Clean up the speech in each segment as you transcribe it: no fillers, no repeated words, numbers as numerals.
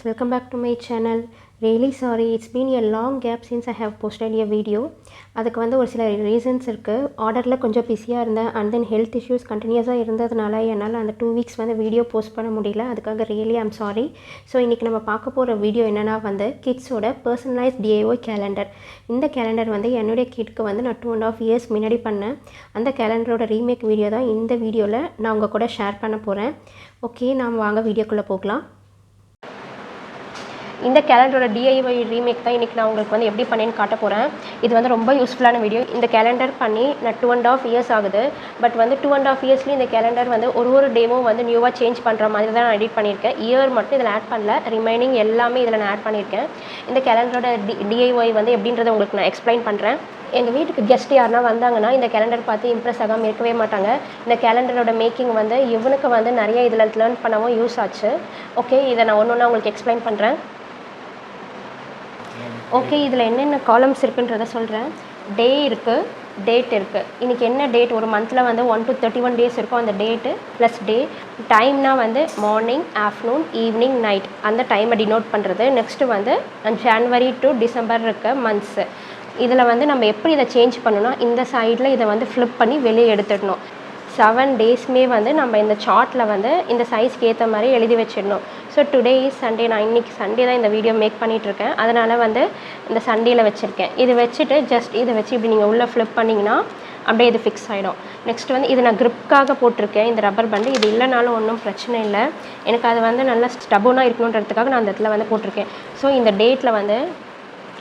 welcome back to my channel. Really sorry, it's been a long gap since I have posted a video. அதுக்கு வந்து ஒரு சில reasons இருக்குது. ஆர்டரில் கொஞ்சம் பிஸியாக இருந்தேன் அண்ட் தென் ஹெல்த் இஷ்யூஸ் கண்டினியூஸாக இருந்ததுனால என்னால் அந்த 2 வீக்ஸ் வந்து வீடியோ போஸ்ட் பண்ண முடியல. அதுக்காக ரியலி ஐம் சாரி. ஸோ இன்றைக்கி நம்ம பார்க்க போகிற வீடியோ என்னென்னா வந்து கிட்ஸோட பர்சனலைஸ் DIY கேலண்டர். இந்த கேலண்டர் வந்து என்னுடைய கிட்க்கு வந்து நான் 2.5 years முன்னாடி பண்ணேன். அந்த கேலண்டரோட ரீமேக் வீடியோ தான் இந்த வீடியோவில் நான் உங்கள் கூட ஷேர் பண்ண போகிறேன். ஓகே, நாம் வாங்க வீடியோக்குள்ளே போகலாம். இந்த கேலண்டரோட DIY ரீமேக் தான் இன்றைக்கி நான் உங்களுக்கு வந்து எப்படி பண்ணேன்னு காட்ட போகிறேன். இது வந்து ரொம்ப யூஸ்ஃபுல்லான வீடியோ. இந்த கேலண்டர் பண்ணி நான் 2.5 years ஆகுது. பட் வந்து 2.5 yearsலேயும் இந்த கேலண்டர் வந்து ஒரு டேவும் வந்து நியூவாக சேஞ்ச் பண்ணுற மாதிரி தான் நான் எடிட் பண்ணியிருக்கேன். இயர் மட்டும் இதில் ஆட் பண்ணல, ரிமைனிங் எல்லாமே இதில் நான் ஆட் பண்ணியிருக்கேன். இந்த கேலண்டரோட DIY வந்து எப்படின்றத உங்களுக்கு நான் எக்ஸ்பிளைன் பண்ணுறேன். எங்கள் வீட்டுக்கு கெஸ்ட் யாருனா வந்தாங்கன்னா இந்த கேலண்டர் பார்த்து இம்ப்ரெஸ் ஆகாமல் இருக்கவே மாட்டாங்க. இந்த கேலண்டரோட மேக்கிங் வந்து இவனுக்கு வந்து நிறைய இதில் லேர்ன் பண்ணவும் யூஸ் ஆச்சு. ஓகே, இதை நான் ஒன்று ஒன்றா உங்களுக்கு எக்ஸ்பிளைன் பண்ணுறேன். ஓகே, இதில் என்னென்ன காலம்ஸ் இருக்குன்றதை சொல்கிறேன். டே இருக்குது, டேட் இருக்குது. இன்றைக்கி என்ன டேட், ஒரு மந்தில் வந்து 1 to 31 days இருக்கும். அந்த டேட்டு ப்ளஸ் டே. டைம்னா வந்து மார்னிங், ஆஃப்டர்நூன், ஈவினிங், நைட், அந்த டைமை டினோட் பண்ணுறது. நெக்ஸ்ட்டு வந்து ஜனவரி டு டிசம்பர் இருக்க மந்த்ஸு. இதில் வந்து நம்ம எப்படி இதை சேஞ்ச் பண்ணணும்னா இந்த சைடில் இதை வந்து ஃப்ளிப் பண்ணி வெளியே எடுத்துடணும். 7 daysமே வந்து நம்ம இந்த சார்ட்டில் வந்து இந்த சைஸ்க்கு ஏற்ற மாதிரி எழுதி வச்சிடணும். So today is Sunday. நான் இன்றைக்கி சண்டே தான் இந்த வீடியோ மேக் பண்ணிகிட்ருக்கேன். அதனால் வந்து இந்த சண்டேயில் வச்சுருக்கேன். இது வச்சுட்டு ஜஸ்ட் இதை வச்சு இப்படி நீங்கள் உள்ளே ஃப்ளிப் பண்ணிங்கன்னா அப்படியே இது ஃபிக்ஸ் ஆகிடும். நெக்ஸ்ட் வந்து இது நான் க்ரிப்காக போட்டிருக்கேன். இந்த ரப்பர் பண்டு இது இல்லைனாலும் ஒன்றும் பிரச்சனை இல்லை. எனக்கு அது வந்து நல்லா ஸ்டபோனாக இருக்கணுன்றதுக்காக நான் அந்த இடத்துல வந்து போட்டிருக்கேன். ஸோ இந்த டேட்டில் வந்து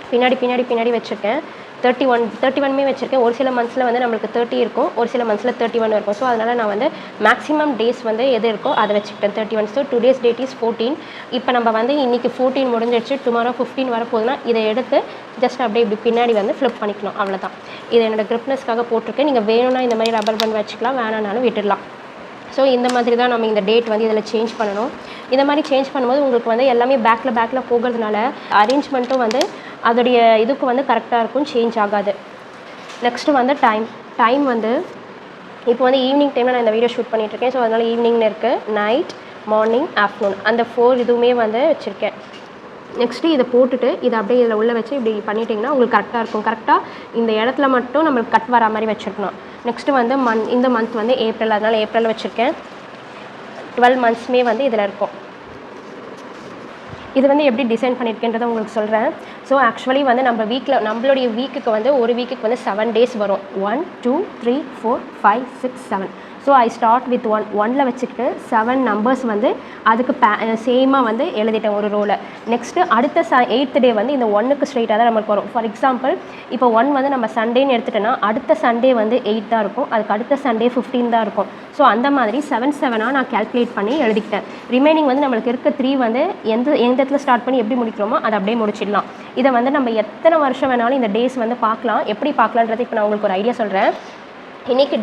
பின்னாடி வச்சுருக்கேன். 31மே வச்சுருக்கேன். ஒரு சில மந்த்ஸில் வந்து நம்மளுக்கு 30 இருக்கும், ஒரு சில மந்த்ஸில் 31 இருக்கும். ஸோ அதனால் நான் வந்து மேக்ஸிமம் டேஸ் வந்து எது இருக்கோ அதை வச்சுக்கிட்டேன் 31. So today's date is 14. இப்போ நம்ம வந்து இன்றைக்கி 14 முடிஞ்சிடுச்சு, டுமாரோ 15 வரப்போகுதுன்னா இதை எடுத்து ஜஸ்ட் அப்படியே இப்படி பின்னாடி வந்து ஃப்ளிப் பண்ணிக்கணும். அவ்வளோதான். இது என்னோடய கிரிப்னஸ்க்காக போட்டிருக்கேன். நீங்கள் வேணும்னா இந்த மாதிரி ரப்பர் பேண்ட் வச்சுக்கலாம், வேணானாலும் விட்டுடலாம். ஸோ இந்த மாதிரி தான் நம்ம இந்த டேட் வந்து இதில் சேஞ்ச் பண்ணணும். இந்த மாதிரி சேஞ்ச் பண்ணும்போது உங்களுக்கு வந்து எல்லாமே பேக்கில் போகிறதுனால அரேஞ்ச்மெண்ட்டும் வந்து அதோடைய இதுக்கு வந்து கரெக்டாக இருக்கும், சேஞ்ச் ஆகாது. நெக்ஸ்ட்டு வந்து டைம் வந்து இப்போ வந்து ஈவினிங் டைமில் நான் இந்த வீடியோ ஷூட் பண்ணிகிட்ருக்கேன். ஸோ அதனால் ஈவினிங்னு இருக்குது, நைட், மார்னிங், ஆஃப்டர்நூன், அந்த 4 இதுவுமே வந்து வச்சுருக்கேன். நெக்ஸ்ட்டு இதை போட்டுட்டு இதை அப்படியே இதில் உள்ளே வச்சு இப்படி பண்ணிட்டிங்கன்னா உங்களுக்கு கரெக்டாக இருக்கும். கரெக்டாக இந்த இடத்துல மட்டும் நம்மளுக்கு கட் வர மாதிரி வச்சுருக்கணும். நெக்ஸ்ட்டு வந்து இந்த மந்த் வந்து ஏப்ரல், அதனால் ஏப்ரல் வச்சுருக்கேன். 12 monthsமே வந்து இதில் இருக்கும். இது வந்து எப்படி டிசைன் பண்ணியிருக்கேன்றதை உங்களுக்கு சொல்கிறேன். ஸோ ஆக்சுவலி வந்து நம்மளுடைய வீக்குக்கு வந்து ஒரு வீக்குக்கு வந்து 7 days வரும். 1 2 3 4 5 6 7. ஸோ ஐ ஸ்டார்ட் வித் 1ல் வச்சுக்கிட்டு 7 numbers வந்து அதுக்கு சேமாக வந்து எழுதிட்டேன் ஒரு ரோவில். நெக்ஸ்ட்டு அடுத்த 8th day வந்து இந்த 1க்கு ஸ்ட்ரெயிட்டாக தான் நம்மளுக்கு வரும். ஃபார் எக்ஸாம்பிள் இப்போ 1 வந்து நம்ம சண்டேன்னு எடுத்துட்டோன்னா அடுத்த சண்டே வந்து 8 தான் இருக்கும், அதுக்கு அடுத்த சண்டே 15 தான் இருக்கும். ஸோ அந்த மாதிரி 7 நான் கால்குலேட் பண்ணி எழுதிக்கிட்டேன். ரிமைனிங் வந்து நம்மளுக்கு இருக்க 3 வந்து எந்த இடத்துல ஸ்டார்ட் பண்ணி எப்படி முடிக்கிறோமோ அதை அப்படியே முடிச்சிடலாம். இதை வந்து நம்ம எத்தனை வருஷம் வேணாலும் இந்த டேஸ் வந்து பார்க்கலாம். எப்படி பார்க்கலான்றது இப்போ நான் உங்களுக்கு ஒரு ஐடியா சொல்கிறேன். இன்றைக்கி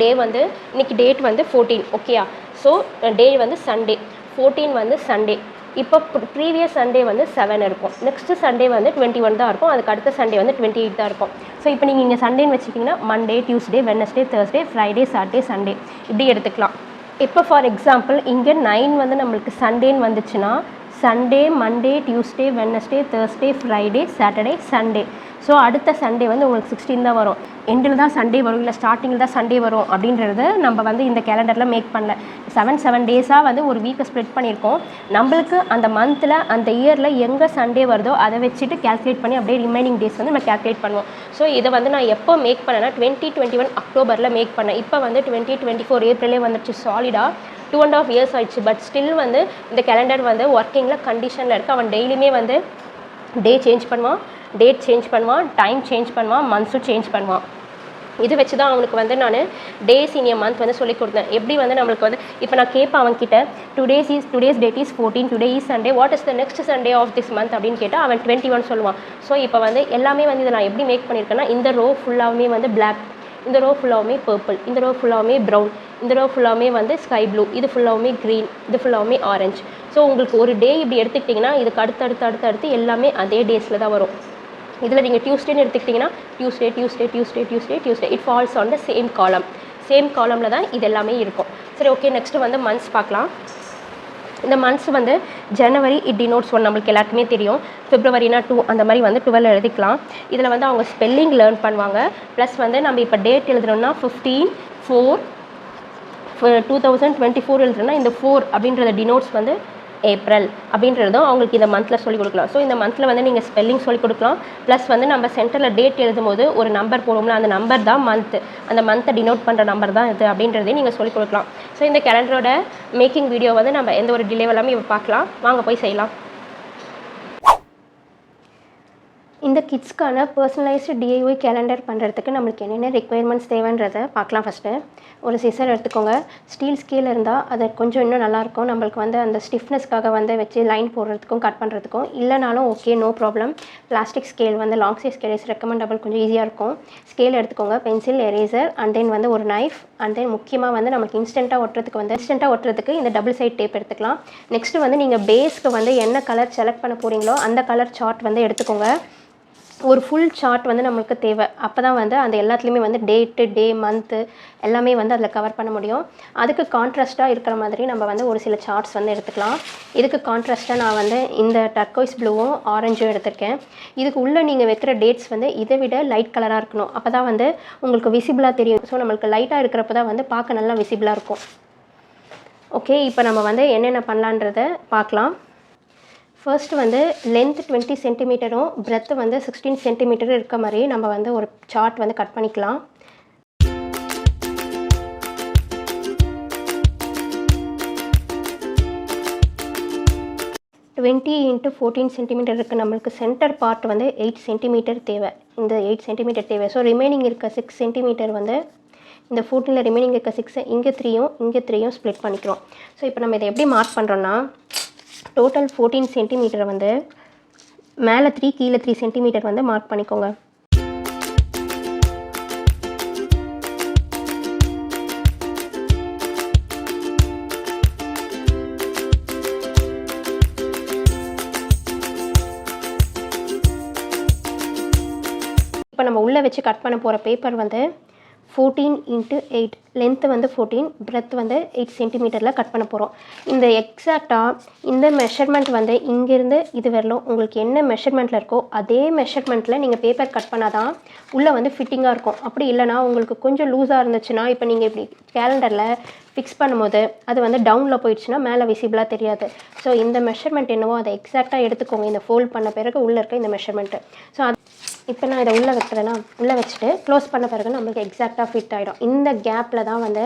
டேட் வந்து 14. ஓகேயா? ஸோ டே வந்து சண்டே, 14 வந்து சண்டே. இப்போ ப்ரீவியஸ் சண்டே வந்து 7 இருக்கும், நெக்ஸ்ட்டு சண்டே வந்து 21 தான் இருக்கும், அதுக்கு அடுத்த சண்டே வந்து 28 தான் இருக்கும். ஸோ இப்போ நீங்கள் இங்கே சண்டேன்னு வச்சுக்கிட்டிங்கன்னா Monday, Tuesday, Wednesday, Thursday, Friday, Saturday, Sunday இப்படி எடுத்துக்கலாம். இப்போ ஃபார் எக்ஸாம்பிள் இங்கே 9 வந்து நம்மளுக்கு சண்டேன்னு வந்துச்சுன்னா Sunday, Monday, Tuesday, Wednesday, Thursday, Friday, Saturday, Sunday. So அடுத்த சண்டே வந்து உங்களுக்கு 16 தான் வரும். எண்டில் தான் சண்டே வரும் இல்லை ஸ்டார்டிங்கில் தான் சண்டே வரும் அப்படின்றது நம்ம வந்து இந்த கேலண்டரில் மேக் பண்ணல. 7 டேஸாக வந்து ஒரு வீக்கை ஸ்ப்ளிட் பண்ணியிருக்கோம். நம்மளுக்கு அந்த மந்தில் அந்த இயரில் எங்கே சண்டே வருதோ அதை வச்சுட்டு கேல்குலேட் பண்ணி அப்படியே ரிமைனிங் டேஸ் வந்து நம்ம கேல்குலேட் பண்ணுவோம். ஸோ இதை வந்து நான் எப்போ மேக் பண்ணேன்னா 2021 அக்டோபரில் மேக் பண்ணேன். இப்போ வந்து 2024 ஏப்ரலே வந்துடுச்சு. சாலிடாக 2.5 years ஆயிடுச்சு. பட் ஸ்டில் வந்து இந்த கேலண்டர் வந்து ஒர்க்கிங்கில் கண்டிஷனில் இருக்குது. அவன் டெய்லியுமே வந்து டே சேஞ்ச் பண்ணுவான், டேட் சேஞ்ச் பண்ணுவான், டைம் சேஞ்ச் பண்ணுவான், மந்த்ஸும் சேஞ்ச் பண்ணுவான். இது வச்சு தான் அவனுக்கு வந்து நான் டேஸ் இன் எ மந்த் வந்து சொல்லிக் கொடுத்தேன். எப்படி வந்து நம்மளுக்கு வந்து இப்போ நான் கேட்பேன் அவன்கிட்ட today's date is 14, today is Sunday, what is the next Sunday of this month அப்படின்னு கேட்டால் அவன் 21 சொல்லுவான். ஸோ இப்போ வந்து எல்லாமே வந்து இதை நான் எப்படி மேக் பண்ணியிருக்கேன்னா இந்த ரோ ஃபுல்லாகவுமே வந்து பிளாக், இந்த ரோ ஃபுல்லாகவுமே பர்பிள், இந்த ரோ ஃபுல்லாகவுமே ப்ரௌன், இந்த ரோ ஃபுல்லாகவுமே வந்து ஸ்கை ப்ளூ, இது ஃபுல்லாகவுமே க்ரீன், இது ஃபுல்லாகவுமே ஆரஞ்சு. ஸோ உங்களுக்கு ஒரு டே இப்படி எடுத்துக்கிட்டிங்கன்னா இதுக்கு அடுத்தடுத்து எல்லாமே அதே டேஸில் தான் வரும். இதில் நீங்கள் டியூஸ்டேன்னு எடுத்துக்கிட்டிங்கன்னா Tuesday it falls on the same காலமில் தான் இது எல்லாமே இருக்கும். சரி, ஓகே. நெக்ஸ்ட்டு வந்து மந்த்ஸ் பார்க்கலாம். இந்த மந்த்ஸ் வந்து ஜனவரி இட் டினோட்ஸ் 1 நம்மளுக்கு எல்லாருக்குமே தெரியும். பிப்ரவரினா 2 அந்த மாதிரி வந்து 12 எழுதிக்கலாம். இதில் வந்து அவங்க ஸ்பெல்லிங் லேர்ன் பண்ணுவாங்க. ப்ளஸ் வந்து நம்ம இப்போ டேட் எழுதுறோம்னா 15/4/2024 எழுதுறோம்னா இந்த 4 அப்படின்றத டினோட்ஸ் வந்து ஏப்ரல் அப்படின்றதும் அவங்களுக்கு இந்த மந்தில் சொல்லிக் கொடுக்கலாம். ஸோ இந்த மந்தில் வந்து நீங்கள் ஸ்பெல்லிங் சொல்லிக் கொடுக்கலாம். ப்ளஸ் வந்து நம்ம சென்டரில் டேட் எழுதும் போது ஒரு நம்பர் போடுவோம்ல, அந்த நம்பர் தான் மந்த்து, அந்த மந்த்தை டினோட் பண்ணுற நம்பர் தான் இது அப்படின்றதையும் நீங்கள் சொல்லிக் கொடுக்கலாம். ஸோ இந்த கேலண்டரோட மேக்கிங் வீடியோ வந்து நம்ம எந்த ஒரு டிலே இல்லாமல் இப்போ பார்க்கலாம். வாங்க போய் செய்யலாம். இந்த கிட்ஸ்க்கான பர்சனலைஸ்டு டிஐஒய் கேலண்டர் பண்ணுறதுக்கு நம்மளுக்கு என்னென்ன ரெக்குயர்மெண்ட்ஸ் தேவைன்றதை பார்க்கலாம். ஃபஸ்ட்டு ஒரு சிசர் எடுத்துக்கோங்க. ஸ்டீல் ஸ்கேல் இருந்தால் அது கொஞ்சம் இன்னும் நல்லாயிருக்கும். நம்மளுக்கு வந்து அந்த ஸ்டிஃப்னஸ்க்காக வந்து வச்சு லைன் போடுறதுக்கும் கட் பண்ணுறதுக்கும். இல்லைனாலும் okay, no problem. Plastic scale வந்து long size scale is recommendable, கொஞ்சம் ஈஸியாக இருக்கும். ஸ்கேல் எடுத்துக்கோங்க, பென்சில், எரேசர் அண்ட் தென் வந்து ஒரு நைஃப் அண்ட் தென் முக்கியமாக வந்து நமக்கு இன்ஸ்டண்ட்டாக ஒட்டுறதுக்கு இந்த டபுள் சைட் டேப் எடுத்துக்கலாம். நெக்ஸ்ட்டு வந்து நீங்கள் பேஸ்க்கு வந்து என்ன கலர் செலக்ட் பண்ண போகிறீங்களோ அந்த கலர் சார்ட் வந்து எடுத்துக்கோங்க. ஒரு ஃபுல் சார்ட் வந்து நம்மளுக்கு தேவை. அப்போ தான் வந்து அந்த எல்லாத்துலேயுமே வந்து டேட்டு, டே, மந்த்து எல்லாமே வந்து அதில் கவர் பண்ண முடியும். அதுக்கு கான்ட்ராஸ்ட்டாக இருக்கிற மாதிரி நம்ம வந்து ஒரு சில சார்ட்ஸ் வந்து எடுத்துக்கலாம். இதுக்கு கான்ட்ராஸ்ட்டாக நான் வந்து இந்த டர்கோய்ஸ் ப்ளூவும் ஆரஞ்சும் எடுத்திருக்கேன். இதுக்கு உள்ளே நீங்கள் வைக்கிற டேட்ஸ் வந்து இதை விட லைட் கலராக இருக்கணும். அப்போ தான் வந்து உங்களுக்கு விசிபிளாக தெரியும். ஸோ நம்மளுக்கு லைட்டாக இருக்கிறப்ப தான் வந்து பார்க்க நல்லா விசிபிளாக இருக்கும். ஓகே, இப்போ நம்ம வந்து என்னென்ன பண்ணலான்றதை பார்க்கலாம். ஃபர்ஸ்ட் வந்து லென்த் 20 சென்டிமீட்டரும் பிரெத்து வந்து 16 சென்டிமீட்டரும் இருக்க மாதிரி நம்ம வந்து ஒரு சார்ட் வந்து கட் பண்ணிக்கலாம். டுவெண்ட்டி இன்ட்டு 14 சென்டிமீட்டர் இருக்குது. நம்மளுக்கு சென்டர் பார்ட் வந்து 8 சென்டிமீட்டர் தேவை. இந்த 8 சென்டிமீட்டர் தேவை. ஸோ ரிமைனிங் இருக்க 6 சென்டிமீட்டர் வந்து இந்த 14 ரிமைனிங் இருக்க 6 இங்கே 3யும் ஸ்ப்ளிட் பண்ணிக்கிறோம். ஸோ இப்போ நம்ம இதை எப்படி மார்க் பண்ணுறோன்னா, டோட்டல் 14 சென்டிமீட்டரை வந்து மேலே 3 கீழே 3 சென்டிமீட்டர் வந்து மார்க் பண்ணிக்கோங்க. இப்போ நம்ம உள்ளே வச்சு கட் பண்ண போகிற பேப்பர் வந்து 14x8, லென்த்து வந்து 14, பிரெத் வந்து 8 சென்டிமீட்டரில் கட் பண்ண போகிறோம். இந்த எக்ஸாக்டாக இந்த மெஷர்மெண்ட் வந்து இங்கேருந்து இது வரலும் உங்களுக்கு என்ன மெஷர்மெண்ட்டில் இருக்கோ அதே மெஷர்மெண்ட்டில் நீங்கள் பேப்பர் கட் பண்ணால் தான் உள்ளே வந்து ஃபிட்டிங்காக இருக்கும். அப்படி இல்லைனா உங்களுக்கு கொஞ்சம் லூஸாக இருந்துச்சுன்னா, இப்போ நீங்கள் இப்படி கேலண்டரில் ஃபிக்ஸ் பண்ணும்போது அது வந்து டவுனில் போயிடுச்சுன்னா மேலே விசிபிளாக தெரியாது. ஸோ இந்த மெஷர்மெண்ட் என்னவோ அதை எக்ஸாக்டாக எடுத்துக்கோங்க. இந்த ஃபோல்ட் பண்ண பிறகு உள்ளே இருக்க இந்த மெஷர்மெண்ட்டு. ஸோ இப்போ நான் இதை உள்ளே வைக்கிறேன்னா, உள்ளே வச்சுட்டு க்ளோஸ் பண்ண பிறகு நம்மளுக்கு எக்ஸாக்டாக ஃபிட் ஆகிடும். இந்த கேப்பில் தான் வந்து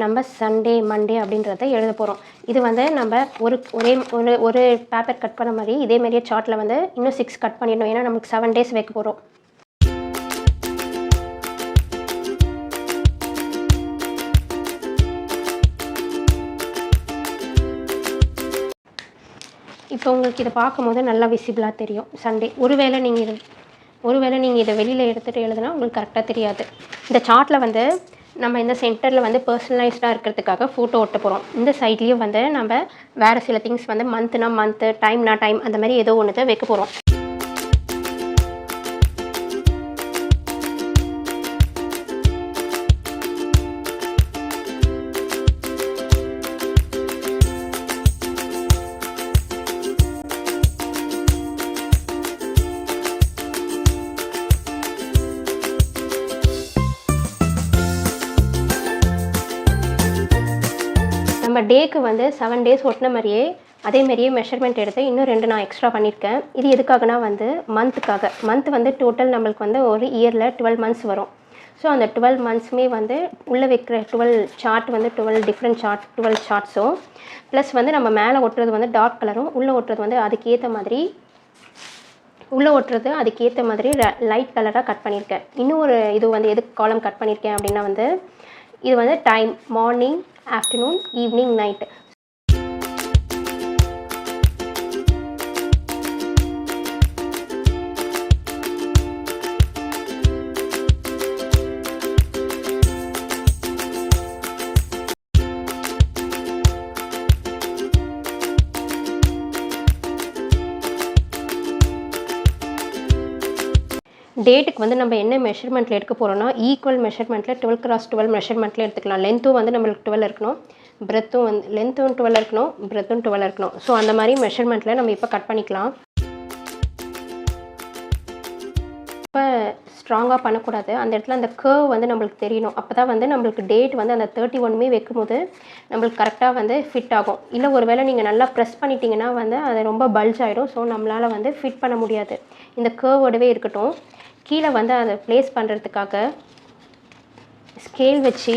நம்ம சண்டே, மண்டே அப்படின்றத எழுத போகிறோம். இது வந்து நம்ம ஒரு பேப்பர் கட் பண்ண மாதிரி இதே மாதிரியே சார்ட்டில் வந்து இன்னும் 6 கட் பண்ணிடணும். ஏன்னா நமக்கு 7 டேஸ் வைக்க போகிறோம். இப்போ உங்களுக்கு இதை பார்க்கும்போது நல்லா விசிபிளாக தெரியும் சண்டே. ஒருவேளை நீங்கள் இதை வெளியில் எடுத்துகிட்டு எழுதுனா உங்களுக்கு கரெக்டாக தெரியாது. இந்த சார்ட்டில் வந்து நம்ம இந்த சென்டரில் வந்து பர்சனலைஸ்டாக இருக்கிறதுக்காக ஃபோட்டோ ஒட்ட போகிறோம். இந்த சைட்லேயும் வந்து நம்ம வேறு சில திங்ஸ் வந்து மந்த்னா மந்த்து, டைம்னா டைம் அந்த மாதிரி ஏதோ ஒன்று வைக்க போகிறோம். நம்ம டேக்கு வந்து 7 டேஸ் ஒட்டின மாதிரியே அதேமாரியே மெஷர்மெண்ட் எடுத்து இன்னும் 2 நான் எக்ஸ்ட்ரா பண்ணியிருக்கேன். இது எதுக்காகனா வந்து மந்த்துக்காக. மந்த் வந்து டோட்டல் நம்மளுக்கு வந்து ஒரு இயரில் 12 மந்த்ஸ் வரும். ஸோ அந்த 12 மந்த்ஸுமே வந்து உள்ளே வைக்கிற 12 சார்ட் வந்து 12 டிஃப்ரெண்ட் சார்ட் 12 சார்ட்ஸும் ப்ளஸ் வந்து நம்ம மேலே ஒட்டுறது வந்து டார்க் கலரும் உள்ளே ஒட்டுறது வந்து அதுக்கேற்ற மாதிரி லைட் கலராக கட் பண்ணியிருக்கேன். இன்னும் ஒரு இது வந்து எதுக்கு காலம் கட் பண்ணியிருக்கேன் அப்படின்னா வந்து இது வந்து time morning, afternoon, evening, night. டேட்டுக்கு வந்து நம்ம என்ன மெஷர்மெண்ட்டில் எடுக்க போகிறோம்னா ஈக்குவல் மெஷர்மெண்ட்டில் 12x12 மெஷர்மெண்ட்டில் எடுத்துக்கலாம். லென்த்தும் வந்து நம்மளுக்கு 12 இருக்கணும், பிரெத்தும் வந்து லென்த்தும் 12 இருக்கணும், பிரெத்தும் 12 இருக்கணும். ஸோ அந்த மாதிரி மெஷர்மெண்ட்டில் நம்ம இப்போ கட் பண்ணிக்கலாம். ரொம்ப ஸ்ட்ராங்காக பண்ணக்கூடாது. அந்த இடத்துல அந்த கர்வ் வந்து நம்மளுக்கு தெரியணும். அப்போ தான் வந்து நம்மளுக்கு டேட் வந்து அந்த 31 வைக்கும்போது நம்மளுக்கு கரெக்டாக வந்து ஃபிட் ஆகும். இல்லை ஒரு வேளை நீங்கள் நல்லா ப்ரெஸ் பண்ணிட்டீங்கன்னா வந்து அது ரொம்ப பல்ஜ் ஆகிடும். ஸோ நம்மளால் வந்து ஃபிட் பண்ண முடியாது. இந்த கர்வோடவே இருக்கட்டும். கீழே வந்து அதை ப்ளேஸ் பண்ணுறதுக்காக ஸ்கேல் வச்சு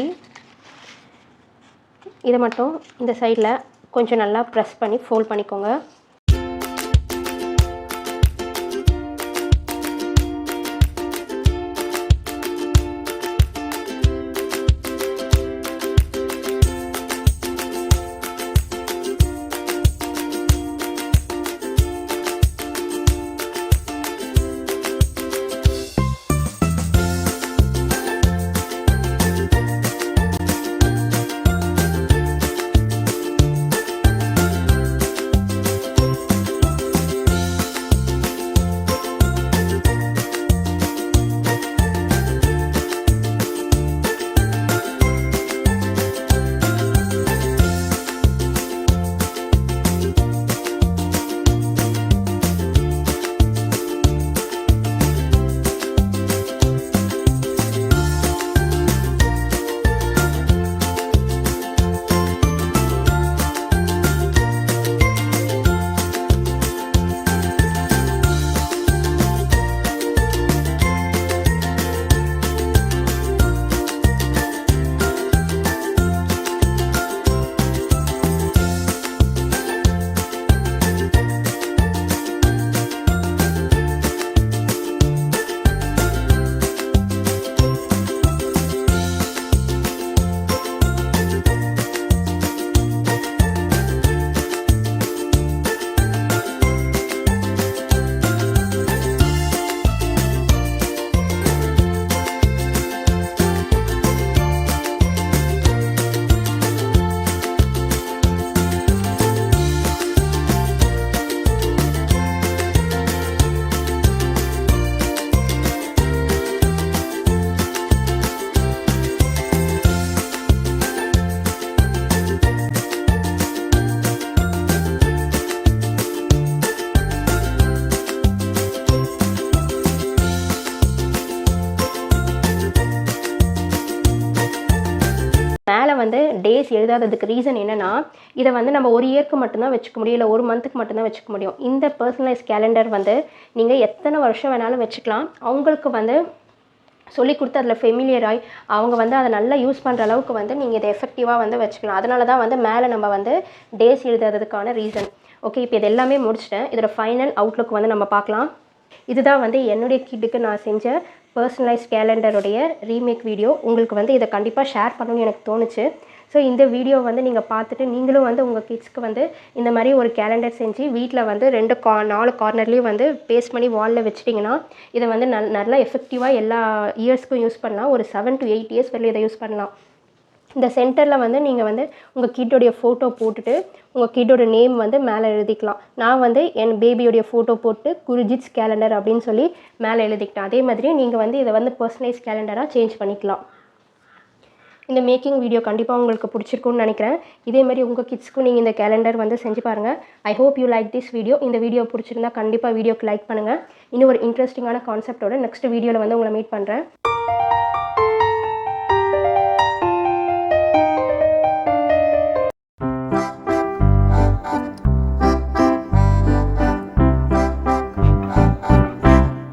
இதை மட்டும் இந்த சைடில் கொஞ்சம் நல்லா ப்ரெஸ் பண்ணி ஃபோல்ட் பண்ணிக்கோங்க. மேலே வந்து டேஸ் எழுதாததுக்கு ரீசன் என்னென்னா, இதை வந்து நம்ம ஒரு இயருக்கு மட்டும்தான் வச்சுக்க முடியும், இல்லை ஒரு மந்த்துக்கு மட்டும்தான் வச்சுக்க முடியும். இந்த பர்சனலைஸ் கேலண்டர் வந்து நீங்கள் எத்தனை வருஷம் வேணாலும் வச்சுக்கலாம். அவங்களுக்கு வந்து சொல்லி கொடுத்து அதில் ஃபெமிலியர் ஆகி அவங்க வந்து அதை நல்லா யூஸ் பண்ணுற அளவுக்கு வந்து நீங்கள் இதை எஃபெக்டிவாக வந்து வச்சுக்கலாம். அதனால தான் வந்து மேலே நம்ம வந்து டேஸ் எழுதாததுக்கான ரீசன். ஓகே, இப்போ இது எல்லாமே முடிச்சிட்டேன். இதோட ஃபைனல் அவுட்லுக் வந்து நம்ம பார்க்கலாம். இதுதான் வந்து என்னுடைய கிட்டுக்கு நான் செஞ்ச பர்சனலைஸ் கேலண்டருடைய ரீமேக் வீடியோ. உங்களுக்கு வந்து இதை கண்டிப்பாக ஷேர் பண்ணணும்னு எனக்கு தோணுச்சு. ஸோ இந்த வீடியோ வந்து நீங்கள் பார்த்துட்டு நீங்களும் வந்து உங்கள் கிட்ஸ்க்கு வந்து இந்த மாதிரி ஒரு கேலண்டர் செஞ்சு வீட்டில் வந்து 4 கார்னர்லேயும் வந்து பேஸ்ட் பண்ணி வாலில் வச்சிட்டிங்கன்னா இதை வந்து நல்லா எஃபெக்டிவாக எல்லா இயர்ஸ்க்கும் யூஸ் பண்ணலாம். ஒரு 7 to 8 years வரையும் இதை யூஸ் பண்ணலாம். இந்த சென்டரில் வந்து நீங்கள் வந்து உங்கள் கிட்டோடைய ஃபோட்டோ போட்டுட்டு உங்கள் கிட்டோட நேம் வந்து மேலே எழுதிக்கலாம். நான் வந்து என் பேபியோடைய ஃபோட்டோ போட்டு குருஜித்ஸ் கேலண்டர் அப்படின்னு சொல்லி மேலே எழுதிக்கிட்டேன். அதே மாதிரி நீங்கள் வந்து இதை வந்து பர்சனலைஸ் கேலண்டராக சேஞ்ச் பண்ணிக்கலாம். இந்த மேக்கிங் வீடியோ கண்டிப்பாக உங்களுக்கு பிடிச்சிருக்குன்னு நினைக்கிறேன். இதே மாதிரி உங்கள் கிட்ஸ்க்கும் நீங்கள் இந்த கேலண்டர் வந்து செஞ்சு பாருங்கள். I hope you like this video. இந்த வீடியோ பிடிச்சிருந்தா கண்டிப்பாக வீடியோக்கு லைக் பண்ணுங்கள். இன்னும் ஒரு இன்ட்ரெஸ்டிங்கான கான்செப்டோட நெக்ஸ்ட் வீடியோவில் வந்து உங்களை மீட் பண்ணுறேன்.